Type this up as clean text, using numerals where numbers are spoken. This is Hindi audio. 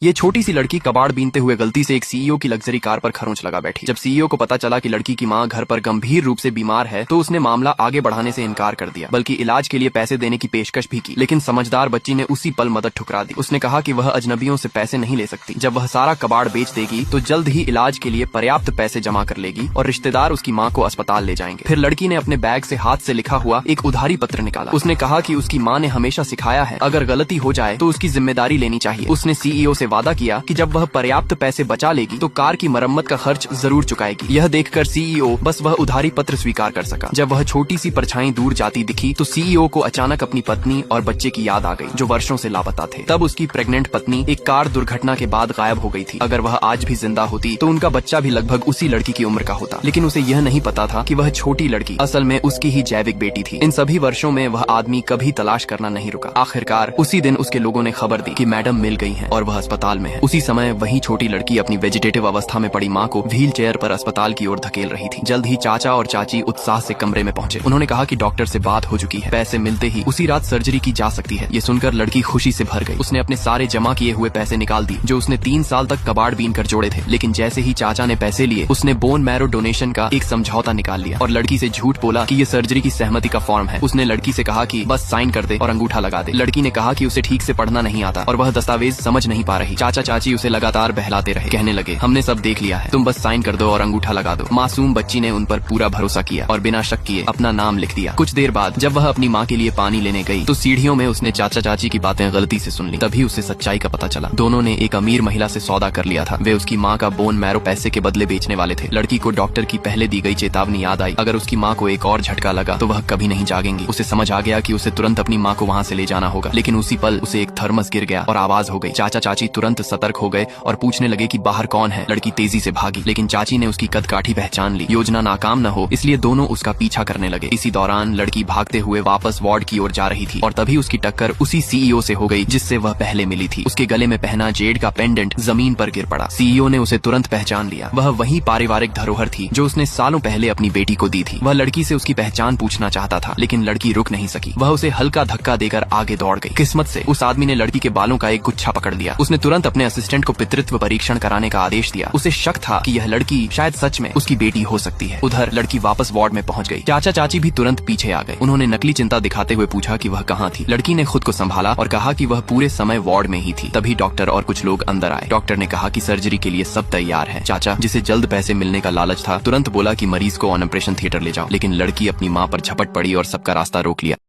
ये छोटी सी लड़की कबाड़ बीनते हुए गलती से एक सीईओ की लग्जरी कार पर खरोंच लगा बैठी। जब सीईओ को पता चला कि लड़की की मां घर पर गंभीर रूप से बीमार है तो उसने मामला आगे बढ़ाने से इनकार कर दिया, बल्कि इलाज के लिए पैसे देने की पेशकश भी की। लेकिन समझदार बच्ची ने उसी पल मदद ठुकरा दी। उसने कहा कि वह अजनबियों से पैसे नहीं ले सकती। जब वह सारा कबाड़ बेच देगी तो जल्द ही इलाज के लिए पर्याप्त पैसे जमा कर लेगी और रिश्तेदार उसकी माँ को अस्पताल ले जाएंगे। फिर लड़की ने अपने बैग से हाथ से लिखा हुआ एक उधारी पत्र निकाला। उसने कहा कि उसकी माँ ने हमेशा सिखाया है अगर गलती हो जाए तो उसकी जिम्मेदारी लेनी चाहिए। उसने सीईओ से वादा किया कि जब वह पर्याप्त पैसे बचा लेगी तो कार की मरम्मत का खर्च जरूर चुकाएगी। यह देखकर सीईओ बस वह उधारी पत्र स्वीकार कर सका। जब वह छोटी सी परछाई दूर जाती दिखी तो सीईओ को अचानक अपनी पत्नी और बच्चे की याद आ गई जो वर्षों से लापता थे। तब उसकी प्रेग्नेंट पत्नी एक कार दुर्घटना के बाद गायब हो गई थी। अगर वह आज भी जिंदा होती तो उनका बच्चा भी लगभग उसी लड़की की उम्र का होता। लेकिन उसे यह नहीं पता था कि वह छोटी लड़की असल में उसकी ही जैविक बेटी थी। इन सभी वर्षों में वह आदमी कभी तलाश करना नहीं रुका। आखिरकार उसी दिन उसके लोगों ने खबर दी कि मैडम मिल गई हैं और वह अस्पताल में है। उसी समय वही छोटी लड़की अपनी वेजिटेटिव अवस्था में पड़ी माँ को व्हील चेयर पर अस्पताल की ओर धकेल रही थी। जल्द ही चाचा और चाची उत्साह से कमरे में पहुंचे। उन्होंने कहा कि डॉक्टर से बात हो चुकी है, पैसे मिलते ही उसी रात सर्जरी की जा सकती है। ये सुनकर लड़की खुशी से भर गई। उसने अपने सारे जमा किए हुए पैसे निकाल दिए जो उसने 3 साल तक कबाड़ बीन कर जोड़े थे। लेकिन जैसे ही चाचा ने पैसे लिए उसने बोन मैरो डोनेशन का एक समझौता निकाल लिया और लड़की से झूठ बोला कि ये सर्जरी की सहमति का फॉर्म है। उसने लड़की से कहा कि बस साइन कर दे और अंगूठा लगा दे। लड़की ने कहा कि उसे ठीक से पढ़ना नहीं आता और वह दस्तावेज समझ नहीं पा रही। चाचा चाची उसे लगातार बहलाते रहे, कहने लगे हमने सब देख लिया है, तुम बस साइन कर दो और अंगूठा लगा दो। मासूम बच्ची ने उन पर पूरा भरोसा किया और बिना शक किए अपना नाम लिख दिया। कुछ देर बाद जब वह अपनी माँ के लिए पानी लेने गई तो सीढ़ियों में उसने चाचा चाची की बातें गलती से सुन ली। तभी उसे सच्चाई का पता चला। दोनों ने एक अमीर महिला से सौदा कर लिया था। वे उसकी माँ का बोन मैरो पैसे के बदले बेचने वाले थे। लड़की को डॉक्टर की पहले दी गई चेतावनी याद आई। अगर उसकी माँ को एक और झटका लगा तो वह कभी नहीं जागेंगी। उसे समझ आ गया कि उसे तुरंत अपनी माँ को वहाँ से ले जाना होगा। लेकिन उसी पल उसे एक थर्मस गिर गया और आवाज हो गई। चाचा चाची तुरंत सतर्क हो गए और पूछने लगे कि बाहर कौन है। लड़की तेजी से भागी लेकिन चाची ने उसकी कदकाठी पहचान ली। योजना नाकाम न हो इसलिए दोनों उसका पीछा करने लगे। इसी दौरान लड़की भागते हुए वापस वार्ड की ओर जा रही थी और तभी उसकी टक्कर उसी सीईओ से हो गई जिससे वह पहले मिली थी। उसके गले में पहना जेड का पेंडेंट जमीन पर गिर पड़ा। सीईओ ने उसे तुरंत पहचान लिया। वह वही पारिवारिक धरोहर थी जो उसने सालों पहले अपनी बेटी को दी थी। वह लड़की से उसकी पहचान पूछना चाहता था लेकिन लड़की रुक नहीं सकी। वह उसे हल्का धक्का देकर आगे दौड़ गई। किस्मत से उस आदमी ने लड़की के बालों का एक गुच्छा पकड़ लिया। उसने तुरंत अपने असिस्टेंट को पितृत्व परीक्षण कराने का आदेश दिया। उसे शक था कि यह लड़की शायद सच में उसकी बेटी हो सकती है। उधर लड़की वापस वार्ड में पहुंच गई। चाचा चाची भी तुरंत पीछे आ गए। उन्होंने नकली चिंता दिखाते हुए पूछा कि वह कहाँ थी। लड़की ने खुद को संभाला और कहा कि वह पूरे समय वार्ड में ही थी। तभी डॉक्टर और कुछ लोग अंदर आए। डॉक्टर ने कहा कि सर्जरी के लिए सब तैयार है। चाचा जिसे जल्द पैसे मिलने का लालच था तुरंत बोला कि मरीज को ऑन ऑपरेशन थिएटर ले जाओ। लेकिन लड़की अपनी माँ पर झपट पड़ी और सबका रास्ता रोक लिया।